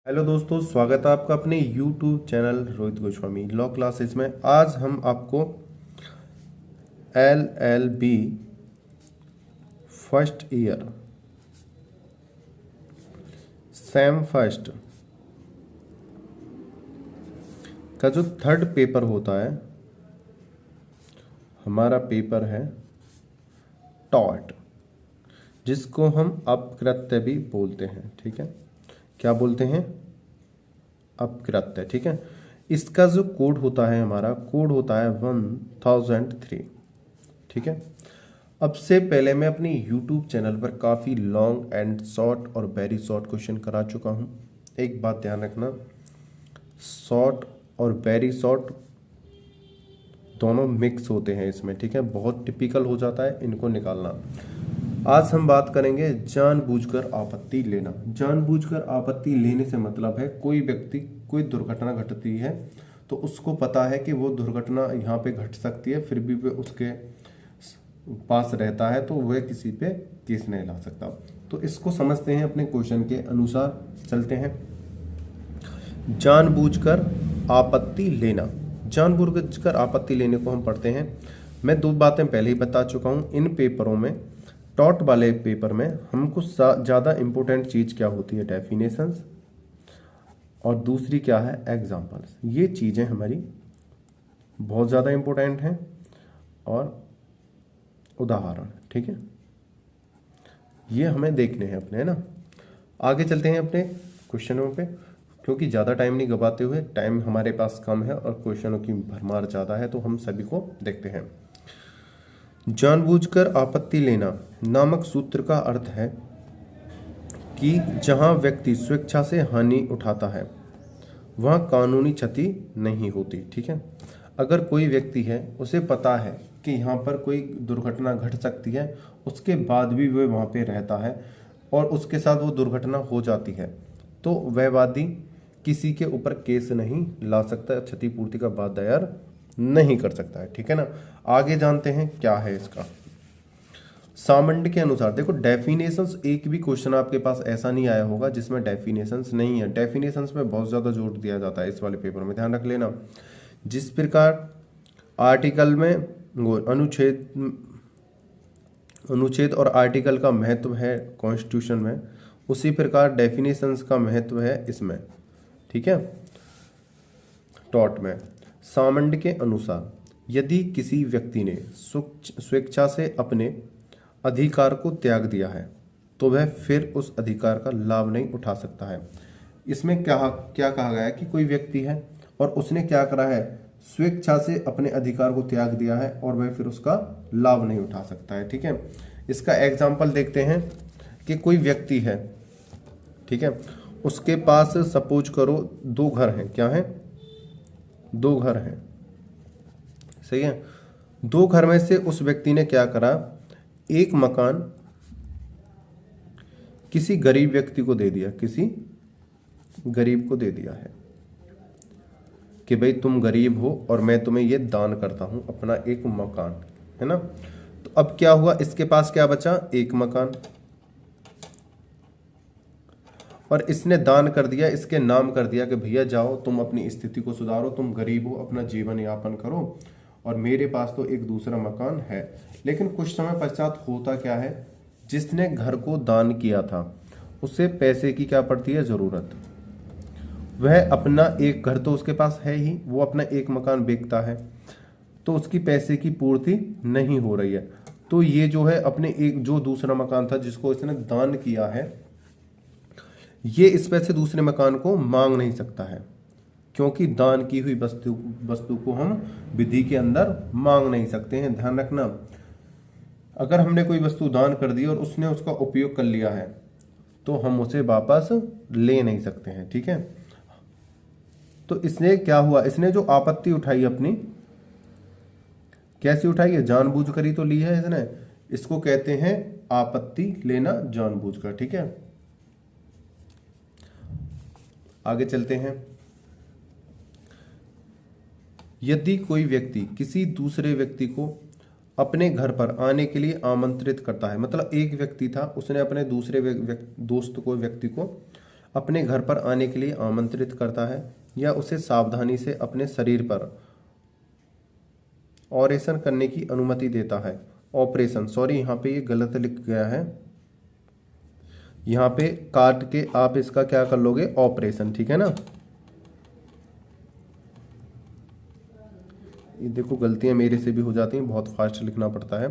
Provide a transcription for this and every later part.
Hello दोस्तों, स्वागत है आपका अपने YouTube channel Rohit Goswami law classes में। आज हम आपको LLB first year same first का जो थर्ड पेपर होता है, हमारा पेपर है टॉट, जिसको हम अपकृत्य भी बोलते हैं। ठीक है, क्या बोलते हैं? अपकृत्य। ठीक है, इसका जो कोड होता है, हमारा कोड होता है 1003। ठीक है, अब से पहले मैं अपनी YouTube चैनल पर काफ़ी लॉन्ग एंड शॉर्ट और वेरी शॉर्ट क्वेश्चन करा चुका हूँ। एक बात ध्यान रखना, शॉर्ट और वेरी शॉर्ट दोनों मिक्स होते हैं इसमें। ठीक है, बहुत टिपिकल हो जाता है इनको निकालना। आज हम बात करेंगे जानबूझकर आपत्ति लेना। जानबूझकर आपत्ति लेने से मतलब है कोई व्यक्ति कोई दुर्घटना घटती है तो उसको पता है कि वो दुर्घटना यहाँ पे घट सकती है, फिर भी वो उसके पास रहता है तो वह किसी पे केस नहीं ला सकता। तो इसको समझते हैं, अपने क्वेश्चन के अनुसार चलते हैं। जानबूझकर आपत्ति लेना, जानबूझकर आपत्ति लेने को हम पढ़ते हैं। मैं दो बातें पहले ही बता चुका हूँ। इन पेपरों में, टॉट वाले पेपर में हमको ज़्यादा इम्पोर्टेंट चीज़ क्या होती है? डेफिनेशंस, और दूसरी क्या है? एग्जाम्पल्स। ये चीज़ें हमारी बहुत ज़्यादा इम्पोर्टेंट हैं, और उदाहरण। ठीक है, ये हमें देखने हैं अपने, है ना। आगे चलते हैं अपने क्वेश्चनों पे, क्योंकि ज़्यादा टाइम नहीं गवाते हुए, टाइम हमारे पास कम है और क्वेश्चनों की भरमार ज़्यादा है, तो हम सभी को देखते हैं। जानबूझकर आपत्ति लेना नामक सूत्र का अर्थ है कि जहां व्यक्ति स्वेच्छा से हानि उठाता है वहां कानूनी क्षति नहीं होती। ठीक है, अगर कोई व्यक्ति है, उसे पता है कि यहाँ पर कोई दुर्घटना घट सकती है, उसके बाद भी वह वहाँ पे रहता है और उसके साथ वो दुर्घटना हो जाती है, तो वह वादी किसी के ऊपर केस नहीं ला सकता, क्षतिपूर्ति का वाद दायर नहीं कर सकता है। ठीक है ना। आगे जानते हैं क्या है इसका। सामंड के अनुसार, देखो डेफिनेशंस, एक भी क्वेश्चन आपके पास ऐसा नहीं आया होगा जिसमें डेफिनेशंस नहीं है। डेफिनेशंस में बहुत ज़्यादा जोर दिया जाता है इस वाले पेपर में, ध्यान रख लेना। जिस प्रकार आर्टिकल में अनुच्छेद और आर्टिकल का महत्व है कॉन्स्टिट्यूशन में, उसी प्रकार डेफिनेशंस का महत्व है इसमें। ठीक है, टॉट में। सामंड के अनुसार यदि किसी व्यक्ति ने स्वेच्छा से अपने अधिकार को त्याग दिया है तो वह फिर उस अधिकार का लाभ नहीं उठा सकता है। इसमें क्या क्या कहा गया है कि कोई व्यक्ति है और उसने क्या करा है, स्वेच्छा से अपने अधिकार को त्याग दिया है और वह फिर उसका लाभ नहीं उठा सकता है। ठीक है, इसका एग्जाम्पल देखते हैं कि कोई व्यक्ति है, ठीक है, उसके पास सपोज करो दो घर हैं। क्या है? दो घर हैं, सही है। दो घर में से उस व्यक्ति ने क्या करा, एक मकान किसी गरीब व्यक्ति को दे दिया, किसी गरीब को दे दिया है कि भाई तुम गरीब हो और मैं तुम्हें ये दान करता हूं अपना एक मकान, है ना। तो अब क्या हुआ, इसके पास क्या बचा? एक मकान, और इसने दान कर दिया, इसके नाम कर दिया कि भैया जाओ तुम अपनी स्थिति को सुधारो, तुम गरीब हो, अपना जीवन यापन करो, और मेरे पास तो एक दूसरा मकान है। लेकिन कुछ समय पश्चात होता क्या है, जिसने घर को दान किया था उसे पैसे की क्या पड़ती है? जरूरत। वह अपना एक घर तो उसके पास है ही, वो अपना एक मकान बेचता है, तो उसकी पैसे की पूर्ति नहीं हो रही है। तो ये जो है अपने एक जो दूसरा मकान था जिसको इसने दान किया है, ये इस पैसे दूसरे मकान को मांग नहीं सकता है, क्योंकि दान की हुई वस्तु को हम विधि के अंदर मांग नहीं सकते हैं। ध्यान रखना, अगर हमने कोई वस्तु दान कर दी और उसने उसका उपयोग कर लिया है तो हम उसे वापस ले नहीं सकते हैं। ठीक है, तो इसने क्या हुआ, इसने जो आपत्ति उठाई अपनी, कैसी उठाई है? जानबूझ कर ही तो ली है इसने। इसको कहते हैं आपत्ति लेना जानबूझकर। ठीक है, आगे चलते हैं। यदि कोई व्यक्ति किसी दूसरे व्यक्ति को अपने घर पर आने के लिए आमंत्रित करता है, मतलब एक व्यक्ति था, उसने अपने दूसरे दोस्त को, व्यक्ति को अपने घर पर आने के लिए आमंत्रित करता है या उसे सावधानी से अपने शरीर पर ऑपरेशन करने की अनुमति देता है। ऑपरेशन, सॉरी यहाँ पे ये गलत लिख गया है, यहाँ पे काट के आप इसका क्या कर लोगे, ऑपरेशन, ठीक है ना। ये देखो गलतियां मेरे से भी हो जाती हैं, बहुत फास्ट लिखना पड़ता है।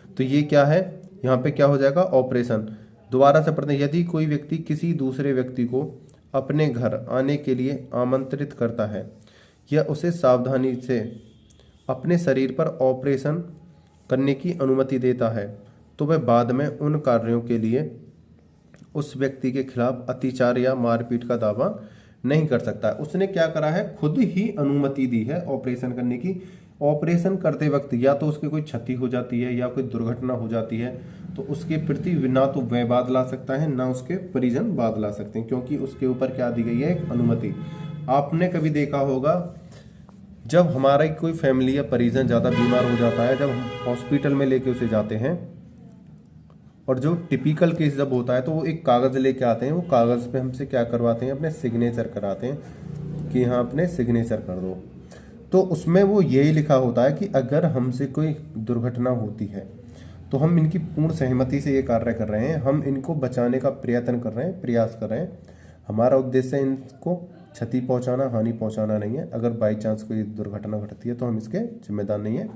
तो ये क्या है, यहाँ पे क्या हो जाएगा, ऑपरेशन। दोबारा से पढ़ते हैं। यदि कोई व्यक्ति किसी दूसरे व्यक्ति को अपने घर आने के लिए आमंत्रित करता है या उसे सावधानी से अपने शरीर पर ऑपरेशन करने की अनुमति देता है तो वह बाद में उन कार्यों के लिए उस व्यक्ति के खिलाफ अत्याचार या मारपीट का दावा नहीं कर सकता। उसने क्या करा है, खुद ही अनुमति दी है ऑपरेशन करने की। ऑपरेशन करते वक्त या तो उसकी कोई क्षति हो जाती है या कोई दुर्घटना हो जाती है तो उसके प्रति ना तो वह बाद ला सकता है ना उसके परिजन बाद ला सकते हैं, क्योंकि उसके ऊपर क्या दी गई है, एक अनुमति। आपने कभी देखा होगा जब हमारा कोई फैमिली या परिजन ज़्यादा बीमार हो जाता है, जब हम हॉस्पिटल में लेके उसे जाते हैं और जो टिपिकल केस जब होता है तो वो एक कागज़ लेके आते हैं, वो कागज़ पे हमसे क्या करवाते हैं, अपने सिग्नेचर कराते हैं कि हाँ अपने सिग्नेचर कर दो। तो उसमें वो यही लिखा होता है कि अगर हमसे कोई दुर्घटना होती है तो हम इनकी पूर्ण सहमति से ये कार्य कर रहे हैं, हम इनको बचाने का प्रयत्न कर रहे हैं, प्रयास कर रहे हैं। हमारा उद्देश्य इनको क्षति पहुंचाना, हानि पहुंचाना नहीं है। अगर बाई चांस कोई दुर्घटना घटती है तो हम इसके जिम्मेदार नहीं है।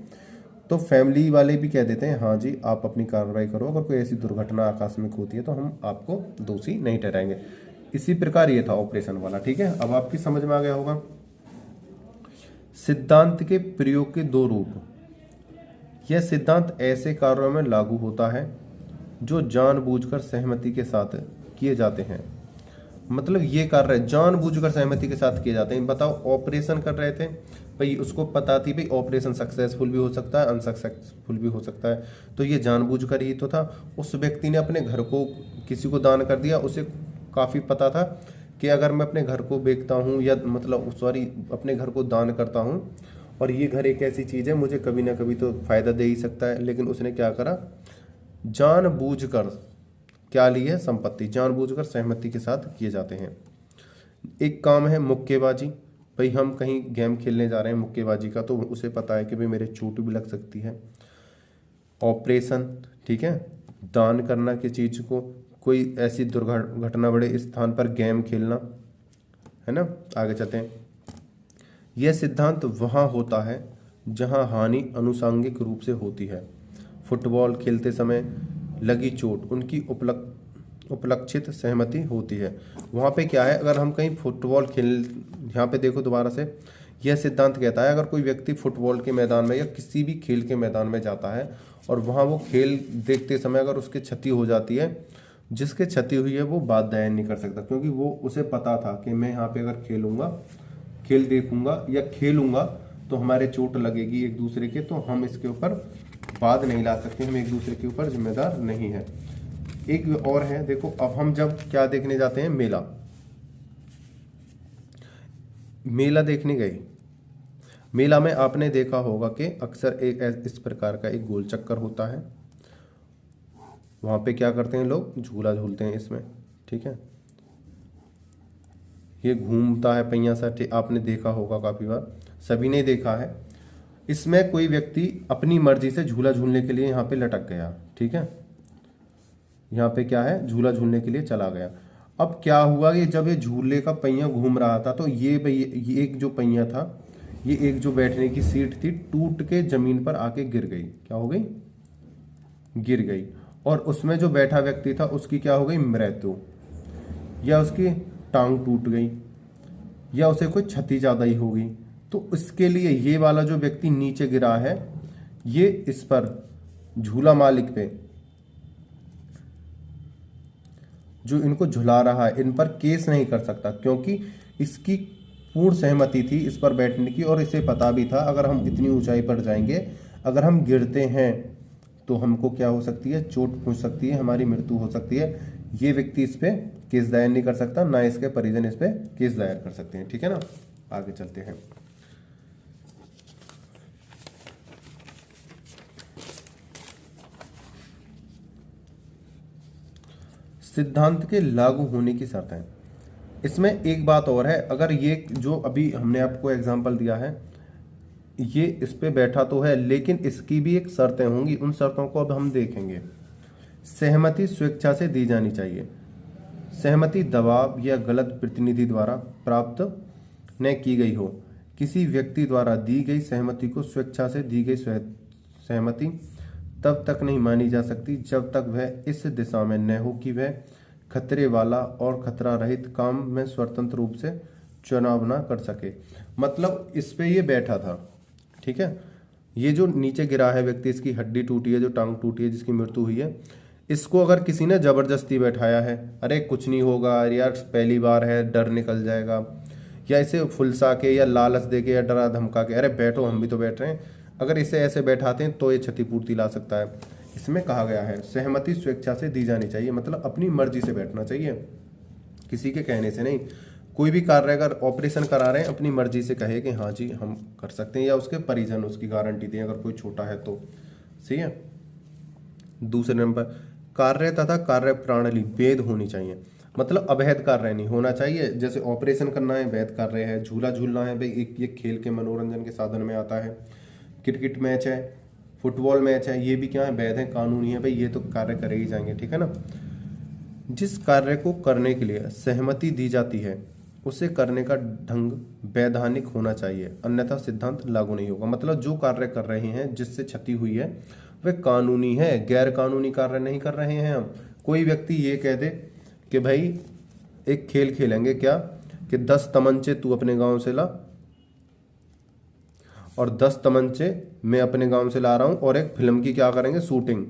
तो फैमिली वाले भी कह देते हैं हाँ जी आप अपनी कार्रवाई करो, अगर कोई ऐसी दुर्घटना आकस्मिक होती है तो हम आपको दोषी नहीं ठहराएंगे। इसी प्रकार ये था ऑपरेशन वाला, ठीक है। अब आपकी समझ में आ गया होगा। सिद्धांत के प्रयोग के दो रूप। यह सिद्धांत ऐसे कार्यों में लागू होता है जो जानबूझकर सहमति के साथ किए जाते हैं। मतलब ये कार्य जानबूझकर सहमति के साथ किए जाते हैं। बताओ, ऑपरेशन कर रहे थे भाई, उसको पता थी भाई ऑपरेशन सक्सेसफुल भी हो सकता है, अनसक्सेसफुल भी हो सकता है, तो ये जानबूझकर ही तो था। उस व्यक्ति ने अपने घर को किसी को दान कर दिया, उसे काफ़ी पता था कि अगर मैं अपने घर को बेचता हूँ या मतलब सॉरी अपने घर को दान करता हूँ और ये घर एक ऐसी चीज़ है मुझे कभी ना कभी तो फायदा दे ही सकता है, लेकिन उसने क्या करा, जानबूझकर क्या ली है, संपत्ति, जानबूझकर सहमति के साथ किए जाते हैं। एक काम है मुक्केबाजी, भाई हम कहीं गेम खेलने जा रहे हैं मुक्केबाजी का, तो उसे पता है कि भाई मेरे चोट भी लग सकती है। ऑपरेशन, ठीक है, दान करना किसी चीज को, कोई ऐसी दुर्घटना बड़े स्थान पर गेम खेलना, है ना। आगे चलते हैं। यह सिद्धांत वहाँ होता है जहाँ हानि अनुसांगिक रूप से होती है। फुटबॉल खेलते समय लगी चोट उनकी उपलक्षित सहमति होती है। वहाँ पे क्या है, अगर हम कहीं फुटबॉल खेल, यहाँ पे देखो दोबारा से, यह सिद्धांत कहता है अगर कोई व्यक्ति फुटबॉल के मैदान में या किसी भी खेल के मैदान में जाता है और वहाँ वो खेल देखते समय अगर उसकी क्षति हो जाती है, जिसके क्षति हुई है वो बात दायर नहीं कर सकता, क्योंकि वो उसे पता था कि मैं यहाँ पे अगर खेलूंगा, खेल देखूंगा या खेलूंगा तो हमारे चोट लगेगी एक दूसरे के, तो हम इसके ऊपर बात नहीं ला सकते, हम एक दूसरे के ऊपर जिम्मेदार नहीं है। एक और है, देखो अब हम जब क्या देखने जाते हैं, मेला, मेला देखने गए, मेला में आपने देखा होगा कि अक्सर एक इस प्रकार का एक गोल चक्कर होता है, वहां पे क्या करते हैं लोग, झूला झूलते हैं इसमें, ठीक है। ये घूमता है पहिया सा, आपने देखा होगा काफी बार, सभी ने देखा है। इसमें कोई व्यक्ति अपनी मर्जी से झूला झूलने के लिए यहाँ पे लटक गया, ठीक है, यहाँ पे क्या है, झूला झूलने के लिए चला गया। अब क्या हुआ कि जब ये झूले का पहिया घूम रहा था तो ये एक जो पहिया था, ये एक जो बैठने की सीट थी, टूट के जमीन पर आके गिर गई। क्या हो गई, गिर गई। और उसमें जो बैठा व्यक्ति था उसकी क्या हो गई, मृत्यु, या उसकी टांग टूट गई, या उसे कोई क्षति ज्यादा ही हो गई। तो इसके लिए ये वाला जो व्यक्ति नीचे गिरा है, ये इस पर झूला मालिक पे, जो इनको झुला रहा है, इन पर केस नहीं कर सकता, क्योंकि इसकी पूर्ण सहमति थी इस पर बैठने की, और इसे पता भी था अगर हम इतनी ऊंचाई पर जाएंगे, अगर हम गिरते हैं तो हमको क्या हो सकती है, चोट पहुंच सकती है, हमारी मृत्यु हो सकती है। ये व्यक्ति इस पे केस दायर नहीं कर सकता, ना इसके परिजन इस पे केस दायर कर सकते हैं, ठीक है ना। आगे चलते हैं। सिद्धांत के लागू होने की शर्तें। इसमें एक बात और है, अगर ये जो अभी हमने आपको एग्जांपल दिया है ये इस पे बैठा तो है, लेकिन इसकी भी एक शर्तें होंगी, उन शर्तों को अब हम देखेंगे। सहमति स्वेच्छा से दी जानी चाहिए। सहमति दबाव या गलत प्रतिनिधि द्वारा प्राप्त न की गई हो। किसी व्यक्ति द्वारा दी गई सहमति को स्वेच्छा से दी गई सहमति तब तक नहीं मानी जा सकती जब तक वह इस दिशा में न हो कि वह खतरे वाला और खतरा रहित काम में स्वतंत्र रूप से चुनाव ना कर सके। मतलब इस पे ये बैठा था, ठीक है। ये जो नीचे गिरा है व्यक्ति, इसकी हड्डी टूटी है, जो टांग टूटी है, जिसकी मृत्यु हुई है, इसको अगर किसी ने जबरदस्ती बैठाया है, अरे कुछ नहीं होगा यार, पहली बार है, डर निकल जाएगा, या इसे फुलसा के या लालच दे के या डरा धमका के, अरे बैठो हम भी तो बैठ रहे हैं, अगर इसे ऐसे बैठाते हैं तो ये क्षतिपूर्ति ला सकता है। इसमें कहा गया है सहमति स्वेच्छा से दी जानी चाहिए, मतलब अपनी मर्जी से बैठना चाहिए, किसी के कहने से नहीं। कोई भी कार्य अगर ऑपरेशन करा रहे हैं, अपनी मर्जी से कहे कि हाँ जी हम कर सकते हैं, या उसके परिजन उसकी गारंटी दें अगर कोई छोटा है तो, सही है। दूसरे नंबर, कार्य तथा कार्य प्रणाली वैध होनी चाहिए, मतलब अवैध कार्य नहीं होना चाहिए। जैसे ऑपरेशन करना है वैध कार्य है, झूला झूलना है भाई एक ये खेल के मनोरंजन के साधन में आता है, क्रिकेट मैच है, फुटबॉल मैच है, ये भी क्या है वैध है, कानूनी है भाई, ये तो कार्य करे ही जाएंगे, ठीक है ना। जिस कार्य को करने के लिए सहमति दी जाती है उसे करने का ढंग वैधानिक होना चाहिए, अन्यथा सिद्धांत लागू नहीं होगा। मतलब जो कार्य कर रहे हैं जिससे क्षति हुई है वह कानूनी है, गैर कानूनी कार्य नहीं कर रहे हैं हम। कोई व्यक्ति ये कह दे कि भाई एक खेल खेलेंगे क्या कि 10 तमंचे तू अपने गांव से ला और 10 तमंचे मैं अपने गांव से ला रहा हूं और एक फिल्म की क्या करेंगे शूटिंग,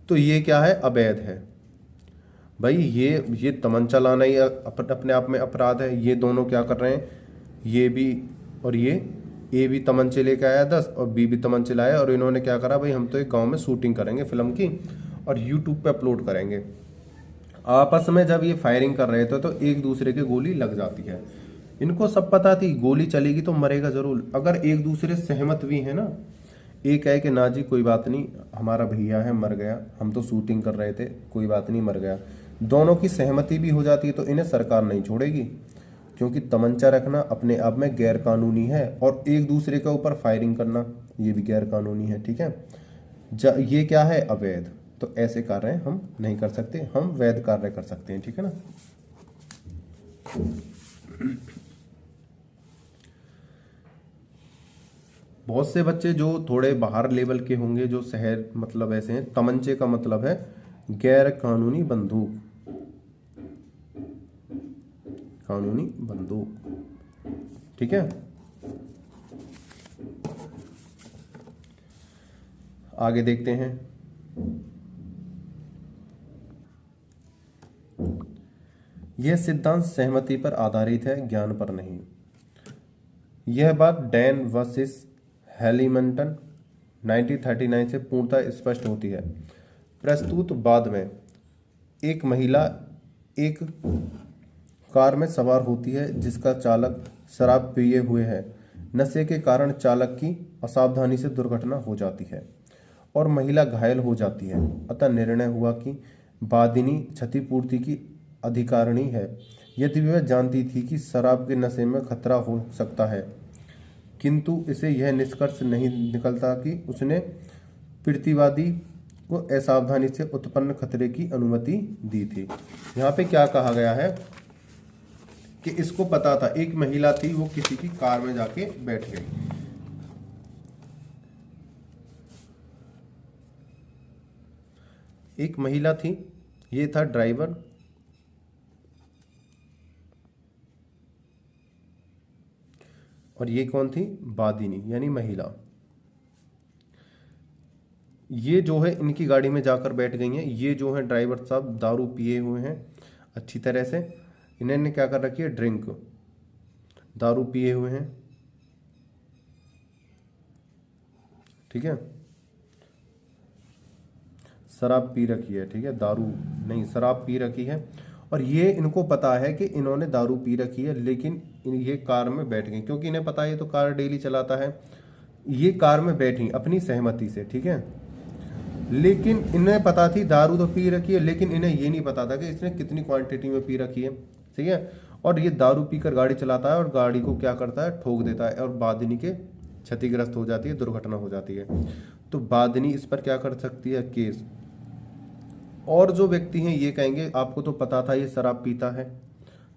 तो ये क्या है अवैध है भाई। ये तमंचा लाना ही अपने आप में अपराध है। ये दोनों क्या कर रहे हैं, ये भी और ये ए भी तमंचे लेके आया 10 और बी भी तमंचे लाया, और इन्होंने क्या करा भाई हम तो एक गांव में शूटिंग करेंगे फिल्म की और यूट्यूब पे अपलोड करेंगे। आपस में जब ये फायरिंग कर रहे थे तो एक दूसरे के गोली लग जाती है। इनको सब पता थी गोली चलेगी तो मरेगा जरूर। अगर एक दूसरे सहमत भी है ना, एक है कि ना जी कोई बात नहीं हमारा भैया है मर गया, हम तो शूटिंग कर रहे थे कोई बात नहीं मर गया, दोनों की सहमति भी हो जाती है तो इन्हें सरकार नहीं छोड़ेगी, क्योंकि तमंचा रखना अपने आप में गैर कानूनी है और एक दूसरे के ऊपर फायरिंग करना ये भी गैर कानूनी है, ठीक है। ये क्या है अवैध, तो ऐसे कार्य हम नहीं कर सकते, हम वैध कार्य कर सकते हैं, ठीक है ना। बहुत से बच्चे जो थोड़े बाहर लेवल के होंगे, जो शहर मतलब ऐसे हैं, तमंचे का मतलब है गैर कानूनी बंदूक, कानूनी बंदूक, ठीक है। आगे देखते हैं। यह सिद्धांत सहमति पर आधारित है, ज्ञान पर नहीं। यह बात डैन वर्सेस हैलीमंटन 1939 से पूर्णतः स्पष्ट होती है। प्रस्तुत बाद में एक महिला एक कार में सवार होती है जिसका चालक शराब पिए हुए है। नशे के कारण चालक की असावधानी से दुर्घटना हो जाती है और महिला घायल हो जाती है। अतः निर्णय हुआ कि वादिनी क्षतिपूर्ति की अधिकारिणी है, यदि वह जानती थी कि शराब के नशे में खतरा हो सकता है, किंतु इसे यह निष्कर्ष नहीं निकलता कि उसने प्रतिवादी को असावधानी से उत्पन्न खतरे की अनुमति दी थी। यहाँ पे क्या कहा गया है कि इसको पता था, एक महिला थी वो किसी की कार में जाके बैठ गई, एक महिला थी, ये था ड्राइवर, और ये कौन थी वादिनी यानी महिला। ये जो है इनकी गाड़ी में जाकर बैठ गई हैं। ये जो है ड्राइवर साहब दारू पिए हुए हैं अच्छी तरह से, इन्होंने क्या कर रखी है ड्रिंक, दारू पिए हुए हैं, ठीक है, शराब पी रखी है, ठीक है, दारू नहीं शराब पी रखी है। और ये इनको पता है कि इन्होंने दारू पी रखी है, लेकिन ये कार में बैठ गई क्योंकि इन्हें पता है ये तो कार डेली चलाता है। ये कार में बैठी अपनी सहमति से, ठीक है। लेकिन इन्हें पता थी दारू तो पी रखी है, लेकिन इन्हें ये नहीं पता था कि इसने कितनी क्वांटिटी में पी रखी है, ठीक है। और ये दारू पीकर गाड़ी चलाता है और गाड़ी को क्या करता है, ठोक देता है, और बादनी के क्षतिग्रस्त हो जाती है, दुर्घटना हो जाती है। तो बादनी इस पर क्या कर सकती है, केस। और जो व्यक्ति हैं ये कहेंगे आपको तो पता था ये शराब पीता है,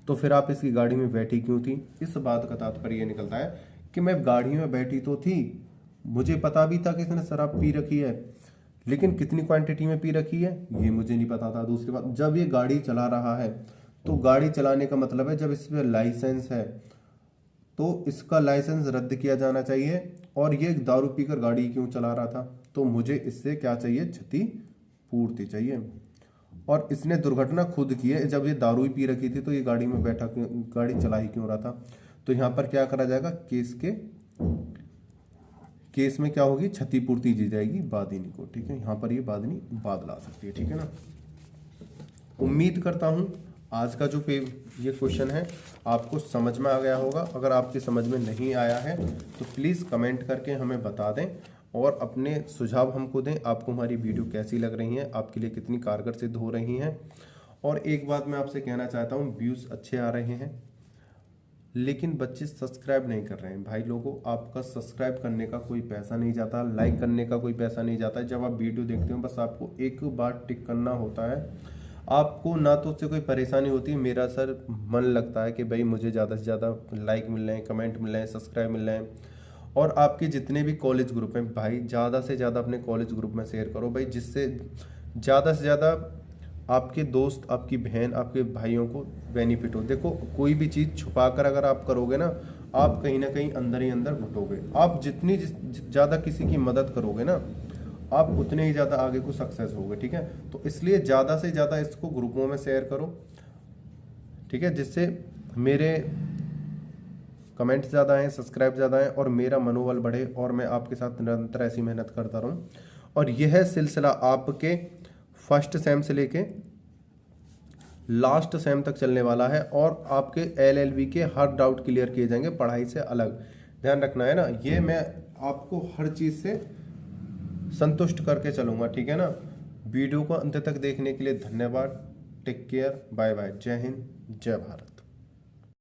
तो फिर आप इसकी गाड़ी में बैठी क्यों थी। इस बात का तात्पर्य ये निकलता है कि मैं गाड़ी में बैठी तो थी, मुझे पता भी था कि इसने शराब पी रखी है, लेकिन कितनी क्वांटिटी में पी रखी है ये मुझे नहीं पता था। दूसरी बात, जब ये गाड़ी चला रहा है तो गाड़ी चलाने का मतलब है जब इसमें लाइसेंस है तो इसका लाइसेंस रद्द किया जाना चाहिए, और ये दारू पीकर गाड़ी क्यों चला रहा था, तो मुझे इससे क्या चाहिए, क्षति पूर्ति चाहिए। और इसने दुर्घटना खुद की है, जब ये दारू ही पी रखी थी तो ये गाड़ी में बैठा क्यों, गाड़ी चला ही क्यों रहा था। तो यहाँ पर क्या करा जाएगा, केस में क्या होगी, क्षतिपूर्ति दी जाएगी बादिनी को, ठीक है। यहाँ पर ये बादिनी बाद ला सकती है, ठीक है ना। उम्मीद करता हूँ आज का जो ये क्वेश्चन है आपको समझ में आ गया होगा। अगर आपके समझ में नहीं आया है तो प्लीज़ कमेंट करके हमें बता दें और अपने सुझाव हमको दें, आपको हमारी वीडियो कैसी लग रही है, आपके लिए कितनी कारगर सिद्ध हो रही हैं। और एक बात मैं आपसे कहना चाहता हूँ, व्यूज़ अच्छे आ रहे हैं लेकिन बच्चे सब्सक्राइब नहीं कर रहे हैं। भाई लोगों, आपका सब्सक्राइब करने का कोई पैसा नहीं जाता, लाइक करने का कोई पैसा नहीं जाता। जब आप वीडियो देखते हो बस आपको एक बार टिक करना होता है, आपको ना तो उससे कोई परेशानी होती है। मेरा सर मन लगता है कि भाई मुझे ज़्यादा से ज़्यादा लाइक मिल रहे हैं, कमेंट मिल रहे हैं, सब्सक्राइब मिल रहे हैं। और आपके जितने भी कॉलेज ग्रुप हैं भाई, ज़्यादा से ज़्यादा अपने कॉलेज ग्रुप में शेयर करो भाई, जिससे ज़्यादा से ज़्यादा आपके दोस्त, आपकी बहन, आपके भाइयों को बेनिफिट हो। देखो, कोई भी चीज़ छुपा कर अगर आप करोगे ना, आप कहीं ना कहीं अंदर ही अंदर घुटोगे। आप जितनी ज़्यादा किसी की मदद करोगे ना, आप उतने ही ज़्यादा आगे को सक्सेस होगे, ठीक है। तो इसलिए ज़्यादा से ज़्यादा इसको ग्रुपों में शेयर करो, ठीक है, जिससे मेरे कमेंट ज़्यादा आएँ, सब्सक्राइब ज़्यादा आएँ और मेरा मनोबल बढ़े और मैं आपके साथ निरंतर ऐसी मेहनत करता रहूँ। और यह सिलसिला आपके फर्स्ट सेम से लेके लास्ट सेम तक चलने वाला है, और आपके LLB के हर डाउट क्लियर किए जाएंगे पढ़ाई से अलग। ध्यान रखना है ना, ये मैं आपको हर चीज़ से संतुष्ट करके चलूँगा, ठीक है ना। वीडियो को अंत तक देखने के लिए धन्यवाद। टेक केयर, बाय बाय, जय हिंद, जय भारत।